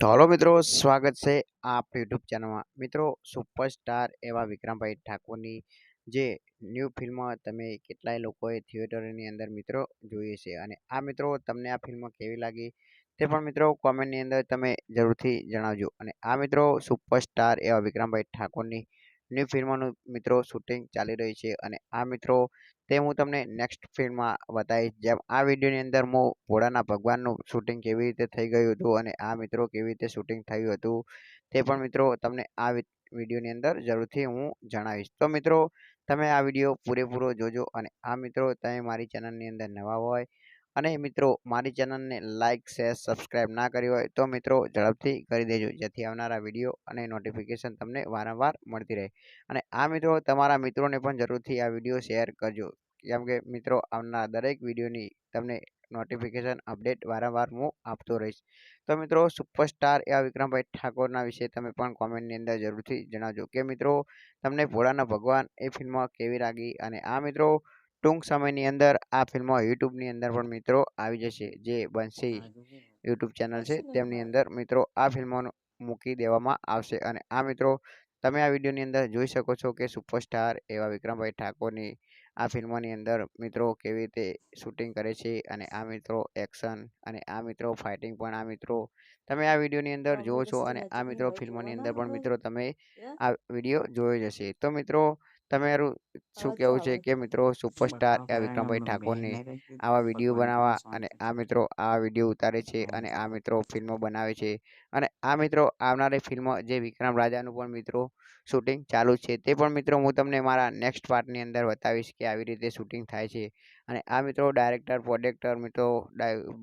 તો હલો મિત્રો, સ્વાગત છે આપ યુટ્યુબ ચેનલમાં. મિત્રો, સુપરસ્ટાર એવા વિક્રમભાઈ ઠાકોરની જે ન્યૂ ફિલ્મ તમે કેટલાય લોકોએ થિયેટરની અંદર મિત્રો જોઈએ છે, અને આ મિત્રો તમને આ ફિલ્મ કેવી લાગી તે પણ મિત્રો કોમેન્ટની અંદર તમે જરૂરથી જણાવજો. અને આ મિત્રો સુપરસ્ટાર એવા વિક્રમભાઈ ઠાકોરની ન્યૂ ફિલ્મનું મિત્રો શૂટિંગ ચાલી રહી છે, અને આ મિત્રો તે હું તમને નેક્સ્ટ ફિલ્મમાં બતાવીશ. જેમ આ વિડીયોની અંદર હું ભોળાના ભગવાનનું શૂટિંગ કેવી રીતે થઈ ગયું હતું અને આ મિત્રો કેવી રીતે શૂટિંગ થયું હતું તે પણ મિત્રો તમને આ વિડીયોની અંદર જરૂરથી હું જણાવીશ. તો મિત્રો તમે આ વિડીયો પૂરેપૂરો જોજો, અને આ મિત્રો તમે મારી ચેનલની અંદર નવા હોય અને મિત્રો મારી ચેનલને લાઇક શેર સબસ્ક્રાઈબ ના કરી હોય તો મિત્રો ઝડપથી કરી દેજો, જેથી આવનારા વિડીયો અને નોટિફિકેશન તમને વારંવાર મળતી રહે. અને આ મિત્રો તમારા મિત્રોને પણ જરૂરથી આ વિડીયો શેર કરજો, કેમ કે મિત્રો આવનાર દરેક વિડીયોની તમને નોટિફિકેશન અપડેટ વારંવાર હું આપતો રહીશ. તો મિત્રો સુપરસ્ટાર એવા વિક્રમભાઈ ઠાકોરના વિશે તમે પણ કોમેન્ટની અંદર જરૂરથી જણાવજો કે મિત્રો તમને ભોળાના ભગવાન એ ફિલ્મ કેવી લાગી. અને આ મિત્રો ટૂંક સમયની અંદર આ ફિલ્મ યુટ્યુબની અંદર પણ મિત્રો આવી જશે. જે બંસી યુટ્યુબ ચેનલ છે તેમની અંદર મિત્રો આ ફિલ્મોનું મૂકી દેવામાં આવશે. અને આ મિત્રો તમે આ વિડીયોની અંદર જોઈ શકો છો કે સુપરસ્ટાર એવા વિક્રમભાઈ ઠાકોરની આ ફિલ્મોની અંદર મિત્રો કેવી રીતે શૂટિંગ કરે છે, અને આ મિત્રો એક્શન અને આ મિત્રો ફાઇટિંગ પણ આ મિત્રો તમે આ વિડીયોની અંદર જુઓ છો. અને આ મિત્રો ફિલ્મોની અંદર પણ મિત્રો તમે આ વિડીયો જોયો જ હશે. તો મિત્રો તમારું શું કહેવું છે કે મિત્રો સુપરસ્ટાર એવા વિક્રમભાઈ ઠાકોરની આવા વિડીયો બનાવવા અને આ મિત્રો આ વિડીયો ઉતારે છે અને આ મિત્રો ફિલ્મો બનાવે છે, અને આ મિત્રો આવનારી ફિલ્મ જે વિક્રમ રાજાનું પણ મિત્રો શૂટિંગ ચાલુ છે તે પણ મિત્રો હું તમને મારા નેક્સ્ટ પાર્ટની અંદર બતાવીશ કે આવી રીતે શૂટિંગ થાય છે. અને આ મિત્રો ડાયરેક્ટર પ્રોડક્ટર મિત્રો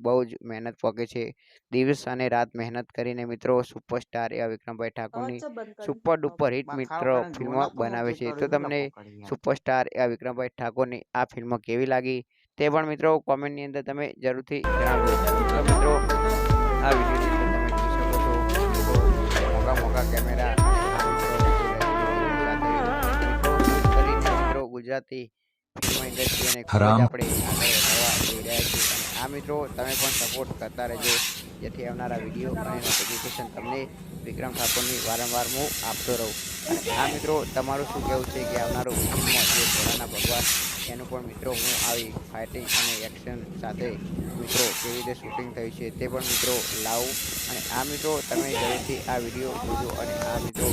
બહુ જ મહેનત પોકે છે, દિવસ અને રાત મહેનત કરીને મિત્રો સુપરસ્ટાર એવા વિક્રમભાઈ ઠાકોરની સુપર ડુપર હિટ મિત્ર ફિલ્મ બનાવે છે. તો તમને સુપરસ્ટાર એવા વિક્રમભાઈ ઠાકોરની આ ફિલ્મ કેવી લાગી તે પણ મિત્રો કોમેન્ટની અંદર તમે જરૂરથી જણાવજો. તો મિત્રો આ વિડીયોની અંદર તમે જોઈ શકો છો મોટા મોટા કેમેરા મિત્રો ગુજરાતી ફિલ્મ ઇન્ડસ્ટ્રીને ખૂબ જ આપણે આગળ વધારવા જઈ રહ્યા છીએ. અને આ મિત્રો તમે પણ સપોર્ટ કરતા રહેજો, જેથી આવનારા વિડીયો અને નોટિફિકેશન તમને વિક્રમ ઠાકોરની વારંવાર હું આપતો રહું. અને આ મિત્રો તમારું શું કહેવું છે કે આવનારું ફિલ્મ જે ભોળાના ભગવાન એનું પણ મિત્રો હું આવી ફાઇટિંગ અને એક્શન સાથે મિત્રો કેવી રીતે શૂટિંગ થયું છે તે પણ મિત્રો લાવું. અને આ મિત્રો તમે જરૂરથી આ વિડીયો જોજો. અને આ મિત્રો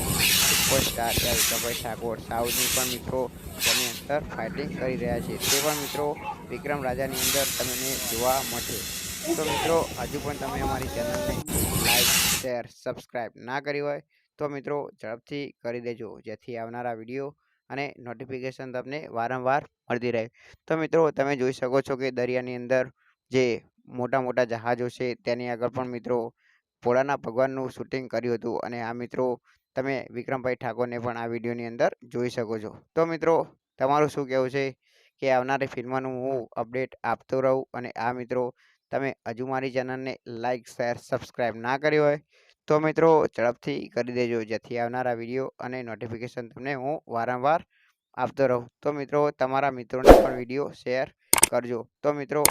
સુપરસ્ટાર વિક્રમભાઈ ઠાકોર સાઉથની પણ મિત્રો તેની અંદર ફાઇટિંગ કરી રહ્યા છે તે પણ મિત્રો વિક્રમ રાજાની અંદર તમને જોવા મળશે. તો મિત્રો હજુ પણ તમે અમારી ચેનલને લાઈક શેર સબસ્ક્રાઈબ ના કરી હોય તો મિત્રો ઝડપથી કરી દેજો, જેથી આવનારા વિડીયો અને નોટિફિકેશન તમને વારંવાર મળતી રહે. તો મિત્રો તમે જોઈ શકો છો કે દરિયાની અંદર જે મોટા મોટા જહાજો છે તેની આગળ પણ મિત્રો ભોળાના ભગવાનનું શૂટિંગ કર્યું હતું. અને આ મિત્રો તમે વિક્રમભાઈ ઠાકોરને પણ આ વિડીયોની અંદર જોઈ શકો છો. તો મિત્રો તમારું શું કહેવું છે કે આવનારી ફિલ્મનું હું અપડેટ આપતો રહું. અને આ મિત્રો તમે હજુ મારી ચેનલને લાઈક શેર સબસ્ક્રાઈબ ના કરી હોય તો મિત્રો ઝડપથી કરી દેજો, જેથી આવનારા વિડીયો અને નોટિફિકેશન તમને હું વારંવાર આપતો રહું. તો મિત્રો તમારા મિત્રોને પણ વિડીયો શેર કરજો. તો મિત્રો